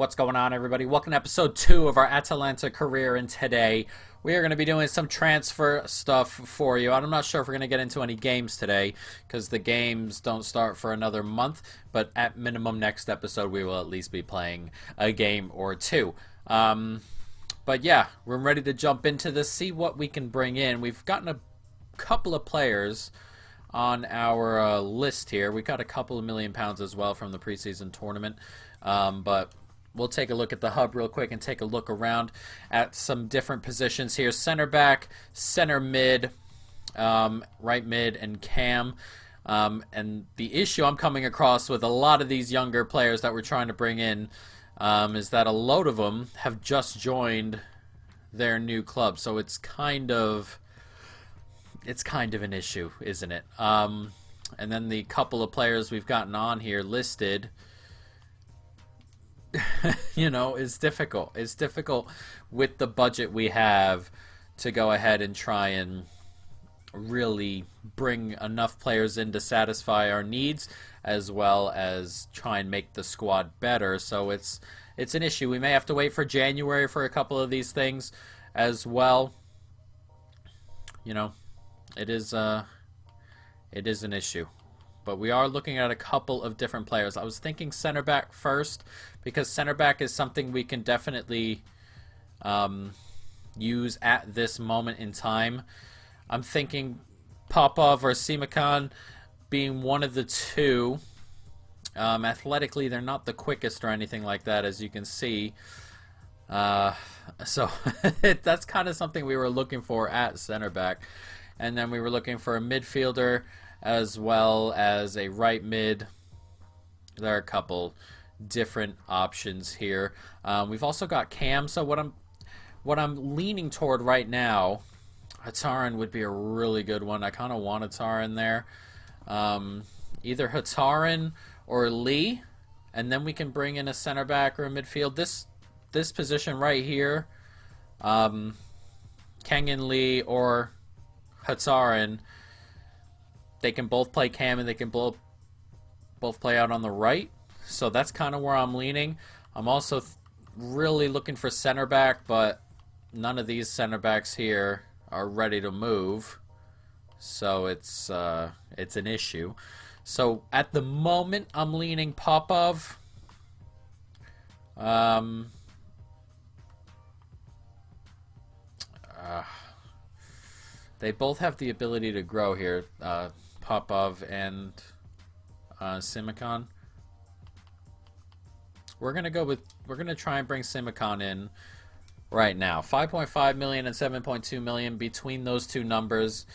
What's going on, everybody? Welcome to episode 2 of our Atalanta career, and today we are going to be doing some transfer stuff for you. I'm not sure if we're going to get into any games today because the games don't start for another month, but at minimum next episode we will at least be playing a game or two. But yeah, we're ready to jump into this, see what we can bring in. We've gotten a couple of players on our list here. We got a couple of £1,000,000 as well from the preseason tournament, but we'll take a look at the hub real quick and take a look around at some different positions here. Center back, center mid, right mid, and cam. And the issue I'm coming across with a lot of these younger players that we're trying to bring in is that a load of them have just joined their new club. So it's kind of an issue, isn't it? And then the couple of players we've gotten on here listed, is difficult. It's difficult with the budget we have to go ahead and try and really bring enough players in to satisfy our needs, as well as try and make the squad better. So it's an issue. We may have to wait for January for a couple of these things as well. It is an issue. But we are looking at a couple of different players. I was thinking center back first, because center back is something we can definitely use at this moment in time. I'm thinking Popov or Simakan being one of the two. Athletically, they're not the quickest or anything like that, as you can see. So that's kind of something we were looking for at center back. And then we were looking for a midfielder as well as a right mid. There are a couple different options here. We've also got Cam. So what I'm leaning toward right now, Hatarin would be a really good one. I kind of want Hatarin there. Either Hatarin or Lee, and then we can bring in a center back or a midfield. This position right here, Kengan Lee or Hatarin, they can both play Cam and they can both play out on the right. So that's kind of where I'm leaning. I'm also really looking for center back, but none of these center backs here are ready to move. So it's an issue. So at the moment, I'm leaning Popov. They both have the ability to grow here, Popov and Simakan. We're gonna try and bring Simakan in right now. 5.5 million and 7.2 million between those two numbers.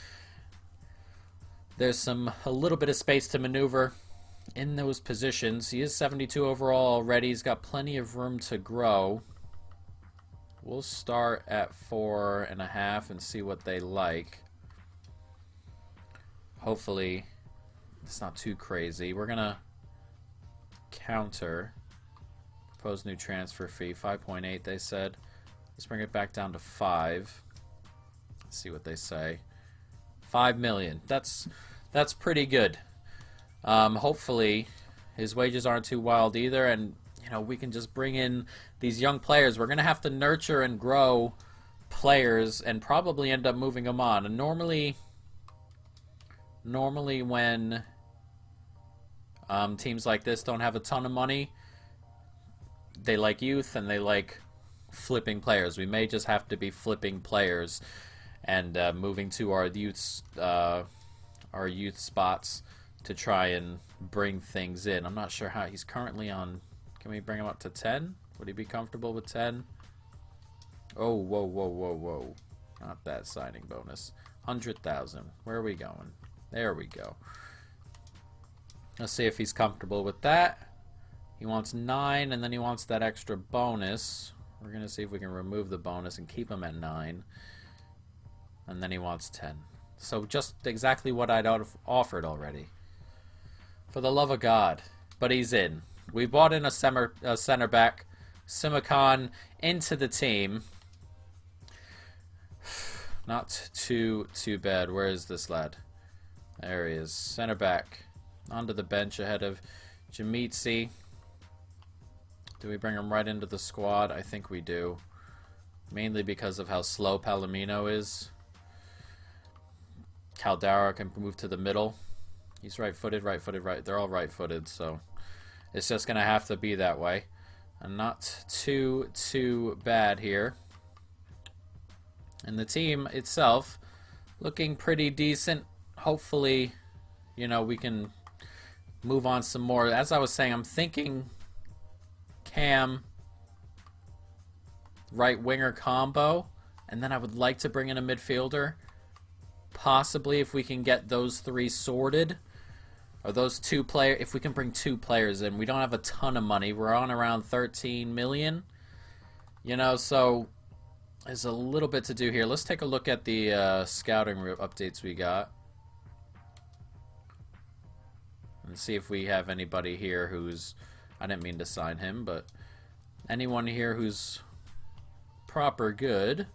There's a little bit of space to maneuver in those positions. He is 72 overall already. He's got plenty of room to grow. We'll start at 4.5 and see what they like. Hopefully, it's not too crazy. We're gonna counter. Propose new transfer fee, 5.8 they said. Let's bring it back down to 5. Let's see what they say. 5 million. That's pretty good. Hopefully, his wages aren't too wild either, and we can just bring in these young players. We're gonna have to nurture and grow players, and probably end up moving them on. And normally when teams like this don't have a ton of money, they like youth and they like flipping players. We may just have to be flipping players and moving to our youth spots to try and bring things in. I'm not sure how he's currently on. Can we bring him up to 10? Would he be comfortable with 10? Oh, whoa. Not that signing bonus. 100,000. Where are we going? There we go. Let's see if he's comfortable with that. He wants 9, and then he wants that extra bonus. We're going to see if we can remove the bonus and keep him at 9. And then he wants 10. So just exactly what I'd offered already. For the love of God. But he's in. We brought in a center back, Simakan, into the team. Not too bad. Where is this lad? There he is. Center back. Onto the bench ahead of Jamitsi. Do we bring him right into the squad? I think we do. Mainly because of how slow Palomino is. Caldara can move to the middle. He's right-footed, right-footed, right. They're all right-footed, so it's just going to have to be that way. And not too bad here. And the team itself looking pretty decent. Hopefully, you know, we can move on some more. As I was saying, I'm thinking Cam right winger combo, and then I would like to bring in a midfielder. Possibly if we can get those three sorted, or those two players. If we can bring two players in, we don't have a ton of money. We're on around 13 million, you know, so there's a little bit to do here. Let's take a look at the scouting updates we got and see if we have anybody here who's, I didn't mean to sign him, but anyone here who's proper good.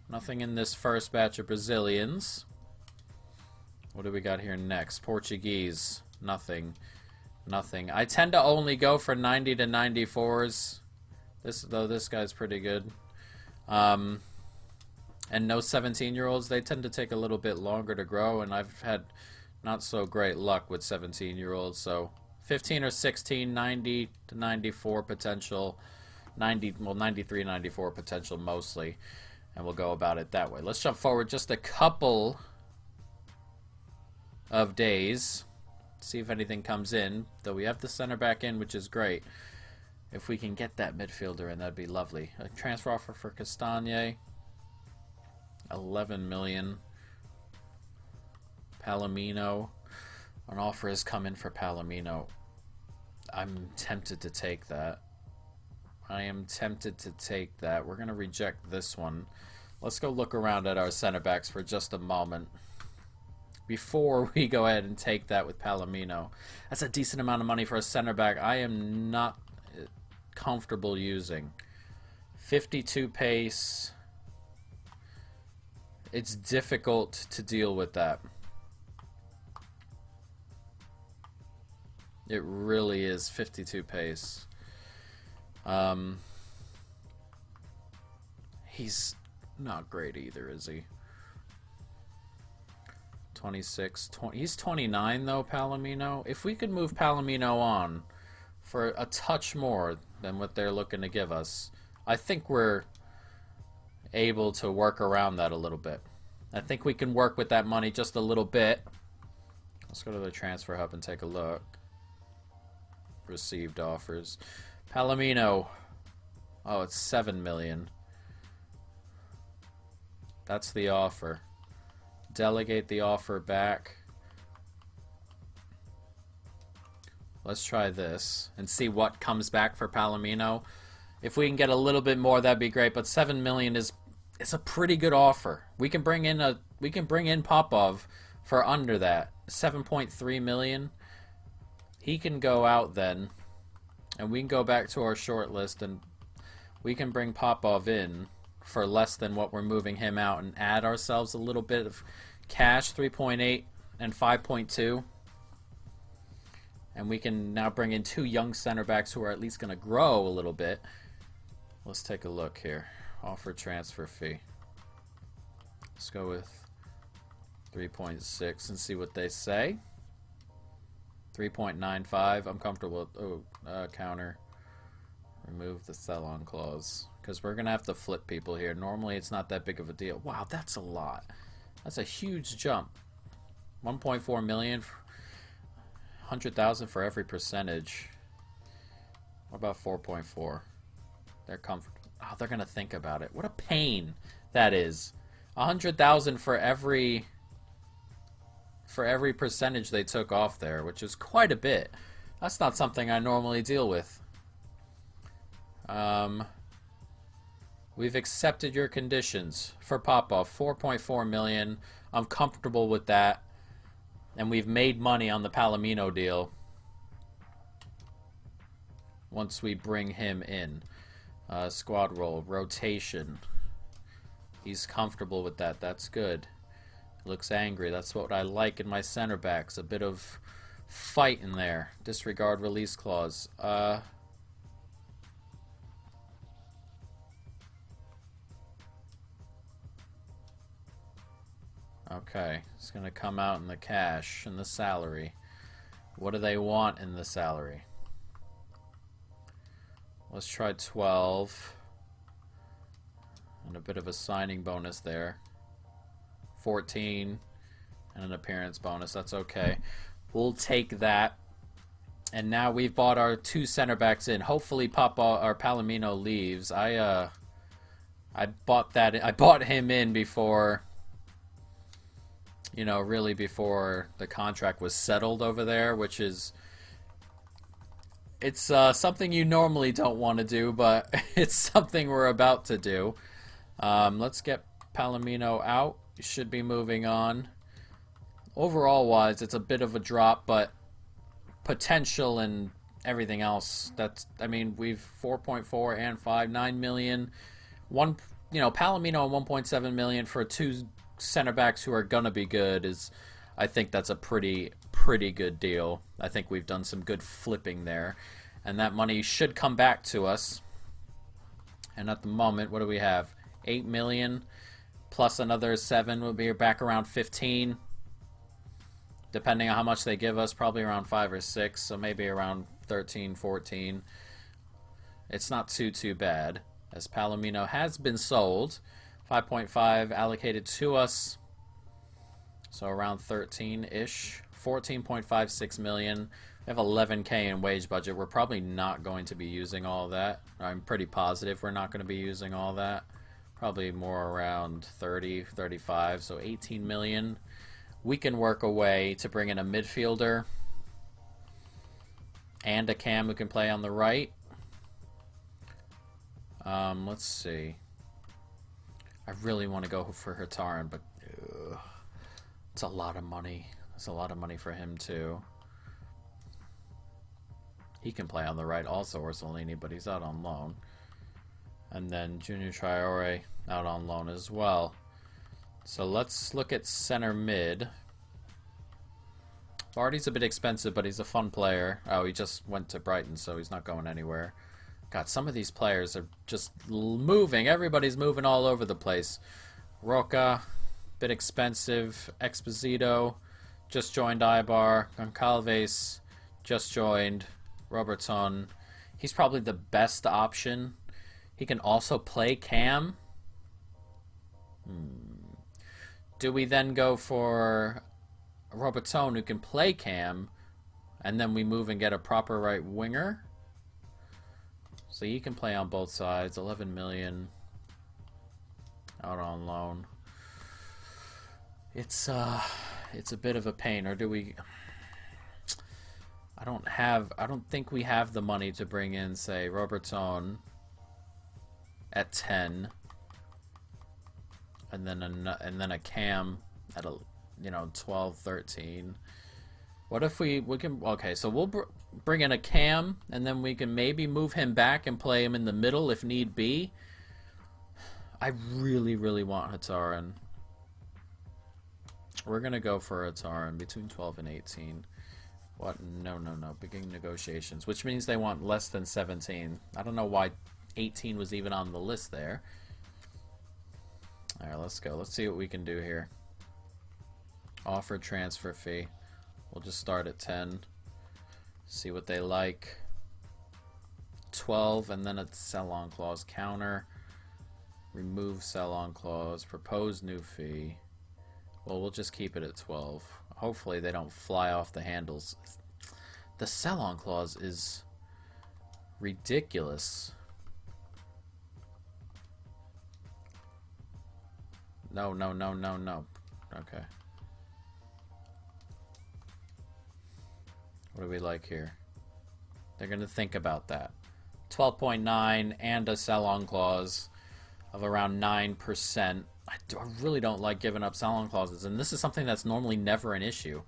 Nothing in this first batch of Brazilians. What do we got here next? Portuguese. Nothing. Nothing. I tend to only go for 90 to 94s. This guy's pretty good. And no 17-year-olds. They tend to take a little bit longer to grow, and I've had not so great luck with 17-year-olds. So 15 or 16, 90 to 94 potential. 93, 94 potential mostly. And we'll go about it that way. Let's jump forward just a couple of days. See if anything comes in. Though we have the center back in, which is great. If we can get that midfielder in, that'd be lovely. A transfer offer for Castagne. 11 million. Palomino. An offer has come in for Palomino. I'm tempted to take that. I am tempted to take that. We're going to reject this one. Let's go look around at our center backs for just a moment before we go ahead and take that with Palomino. That's a decent amount of money for a center back I am not comfortable using. 52 pace. It's difficult to deal with that. It really is 52 pace. He's not great either, is he? 26, 20. He's 29 though, Palomino. If we could move Palomino on for a touch more than what they're looking to give us, I think we're able to work around that a little bit. I think we can work with that money just a little bit. Let's go to the transfer hub and take a look. Received offers. Palomino. Oh, it's 7 million. That's the offer. Delegate the offer back. Let's try this and see what comes back for Palomino. If we can get a little bit more, that'd be great. But 7 million is a pretty good offer. We can bring in Popov for under that. 7.3 million. He can go out then. And we can go back to our short list and we can bring Popov in for less than what we're moving him out and add ourselves a little bit of cash, 3.8 and 5.2. And we can now bring in two young center backs who are at least going to grow a little bit. Let's take a look here. Offer transfer fee. Let's go with 3.6 and see what they say. 3.95. I'm comfortable with counter. Remove the sell-on clause. Because we're going to have to flip people here. Normally it's not that big of a deal. Wow, that's a lot. That's a huge jump. 1.4 million. 100,000 for every percentage. What about 4.4? They're comfortable. Oh, they're going to think about it. What a pain that is. 100,000 for every percentage they took off there, which is quite a bit. That's not something I normally deal with. We've accepted your conditions for Popov. 4.4 million. I'm comfortable with that. And we've made money on the Palomino deal once we bring him in. Squad role, rotation. He's comfortable with that. That's good. Looks angry. That's what I like in my center backs. A bit of fight in there. Disregard release clause. Okay, it's going to come out in the cash, in the salary. What do they want in the salary? Let's try 12. And a bit of a signing bonus there. 14. And an appearance bonus. That's okay. We'll take that. And now we've bought our 2 center backs in. Hopefully Palomino leaves. I bought him in before, you know, really before the contract was settled over there, which is, it's something you normally don't want to do, but it's something we're about to do. Let's get Palomino out. He should be moving on. Overall wise, it's a bit of a drop, but potential and everything else, that's, I mean, we've 4.4 and 5, 9 million. One, you know, Palomino and 1.7 million for 2 center backs who are gonna be good is, I think that's a pretty good deal. I think we've done some good flipping there, and that money should come back to us. And at the moment, what do we have? 8 million plus another 7 will be back around 15. Depending on how much they give us, probably around 5 or 6, so maybe around 13, 14. It's not too bad, as Palomino has been sold. 5.5 allocated to us, so around 13-ish. 14.56 million. We have 11k in wage budget. We're probably not going to be using all that. I'm pretty positive we're not going to be using all that. Probably more around 30, 35, so 18 million. We can work a way to bring in a midfielder and a cam who can play on the right. Let's see. I really want to go for Hurtarin, but it's a lot of money. It's a lot of money for him too. He can play on the right also, Orsolini, but he's out on loan. And then Junior Traore out on loan as well. So let's look at center mid. Vardy's a bit expensive, but he's a fun player. Oh, he just went to Brighton, so he's not going anywhere. God, some of these players are just moving. Everybody's moving all over the place. Roca, bit expensive. Exposito, just joined Ibar. Goncalves, just joined. Robertson, he's probably the best option. He can also play cam. Do we then go for Robertson, who can play cam, and then we move and get a proper right winger? So he can play on both sides. 11 million out on loan. It's a bit of a pain. Or do we? I don't think we have the money to bring in, say, Robertson at 10. And then a cam at 12, 13. What if we can? Okay, so we'll bring in a cam, and then we can maybe move him back and play him in the middle if need be. I really want Hurtarin. We're gonna go for Hurtarin between 12 and 18. What? No. Beginning negotiations, which means they want less than 17. I don't know why 18 was even on the list there. Alright, let's go. Let's see what we can do here. Offer transfer fee. We'll just start at 10. See what they like. 12, and then a sell-on clause counter. Remove sell-on clause. Propose new fee. Well, we'll just keep it at 12. Hopefully they don't fly off the handles. The sell-on clause is ridiculous. No. Okay. What do we like here? They're going to think about that. 12.9 and a sell-on clause of around 9%. I really don't like giving up sell-on clauses, and this is something that's normally never an issue.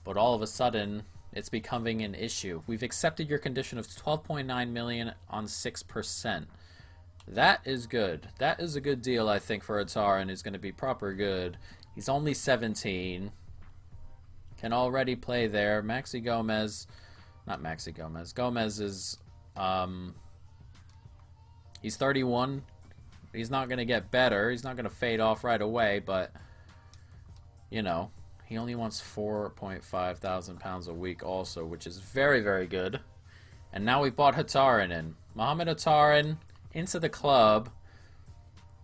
But all of a sudden, it's becoming an issue. We've accepted your condition of 12.9 million on 6%. That is good. That is a good deal, I think, for Hurtarin, who's going to be proper good. He's only 17. Can already play there. Gomez is, he's 31. He's not going to get better. He's not going to fade off right away, but you know, he only wants 4.5 thousand pounds a week also, which is very, very good. And now we bought Hatarin in. Mohamed Hatarin into the club.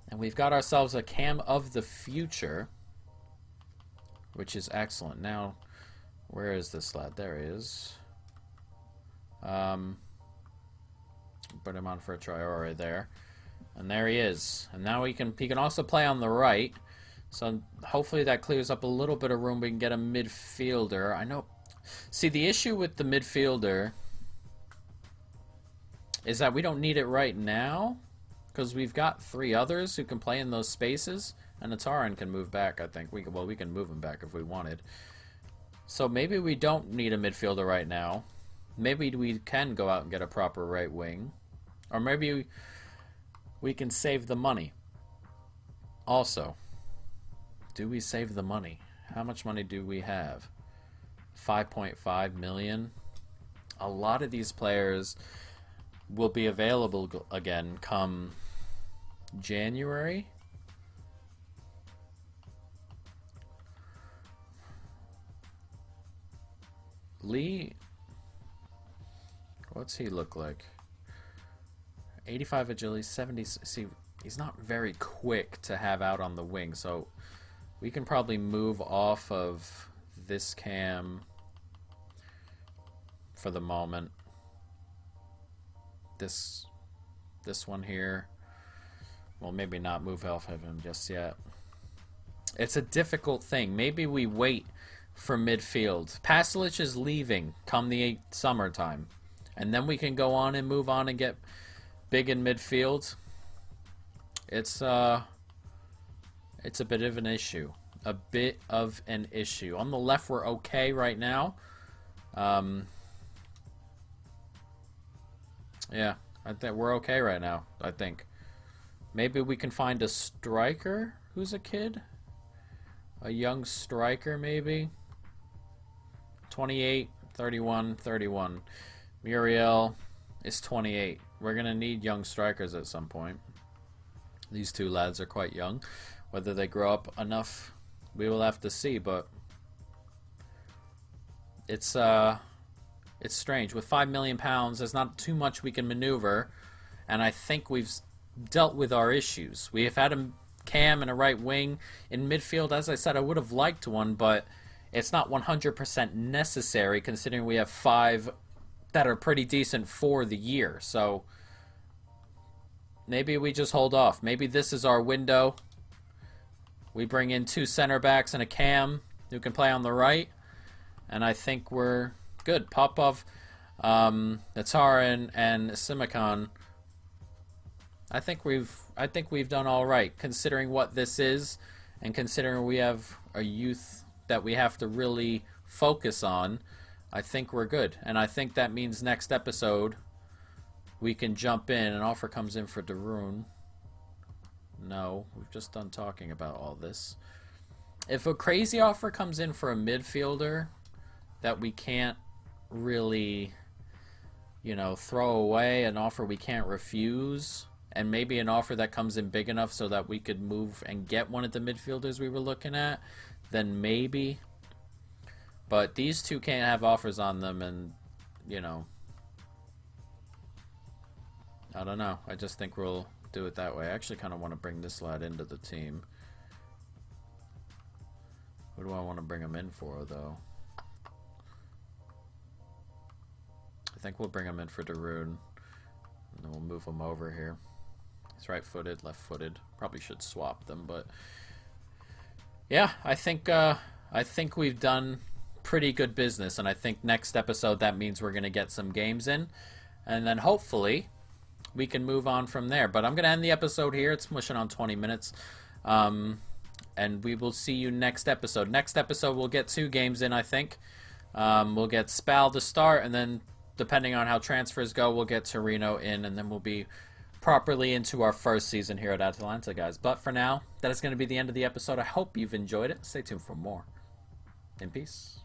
And we've got ourselves a cam of the future, which is excellent. Now, where is this lad? There he is. Put him on for a Traore there. And there he is. And now he can also play on the right. So hopefully that clears up a little bit of room. We can get a midfielder. I know. See, the issue with the midfielder is that we don't need it right now, because we've got 3 others who can play in those spaces, and Ataran can move back, I think. We can move him back if we wanted. So maybe we don't need a midfielder right now. Maybe we can go out and get a proper right wing. Or maybe we can save the money. Also, do we save the money? How much money do we have? 5.5 million. A lot of these players will be available again come January. Lee, what's he look like? 85 agility, 70. See, he's not very quick to have out on the wing, so we can probably move off of this cam for the moment. This one here, well, maybe not move off of him just yet. It's a difficult thing. Maybe we wait for midfield. Pasalic is leaving come the summertime, and then we can go on and move on and get big in midfield. It's a bit of an issue. A bit of an issue. On the left, we're okay right now. Yeah, I think we're okay right now, I think. Maybe we can find a striker who's a kid. A young striker, maybe. 28, 31, 31. Muriel is 28. We're going to need young strikers at some point. These 2 lads are quite young. Whether they grow up enough, we will have to see, but it's strange. With £5 million, there's not too much we can maneuver, and I think we've dealt with our issues. We have had a cam and a right wing. In midfield, as I said, I would have liked one, but it's not 100% necessary considering we have 5 that are pretty decent for the year. So maybe we just hold off. Maybe this is our window. We bring in 2 center backs and a cam who can play on the right, and I think we're good. Popov, Natarin, and Simakan. I think we've done all right considering what this is, and considering we have a youth that we have to really focus on. I think we're good, and I think that means next episode we can jump in. An offer comes in for Darun. No, we've just done talking about all this. If a crazy offer comes in for a midfielder that we can't really, throw away, an offer we can't refuse, and maybe an offer that comes in big enough so that we could move and get one of the midfielders we were looking at, then maybe. But these 2 can't have offers on them, and, I don't know. I just think we'll do it that way. I actually kind of want to bring this lad into the team. What do I want to bring him in for, though? I think we'll bring him in for Darun, and then we'll move him over here. He's right-footed, left-footed. Probably should swap them, but yeah, I think we've done pretty good business, and I think next episode that means we're going to get some games in, and then hopefully we can move on from there. But I'm going to end the episode here. It's pushing on 20 minutes. And we will see you next episode. Next episode, we'll get 2 games in, I think. We'll get Spal to start, and then depending on how transfers go, we'll get Torino in, and then we'll be properly into our first season here at Atalanta, guys. But for now, that is going to be the end of the episode. I hope you've enjoyed it. Stay tuned for more. In peace.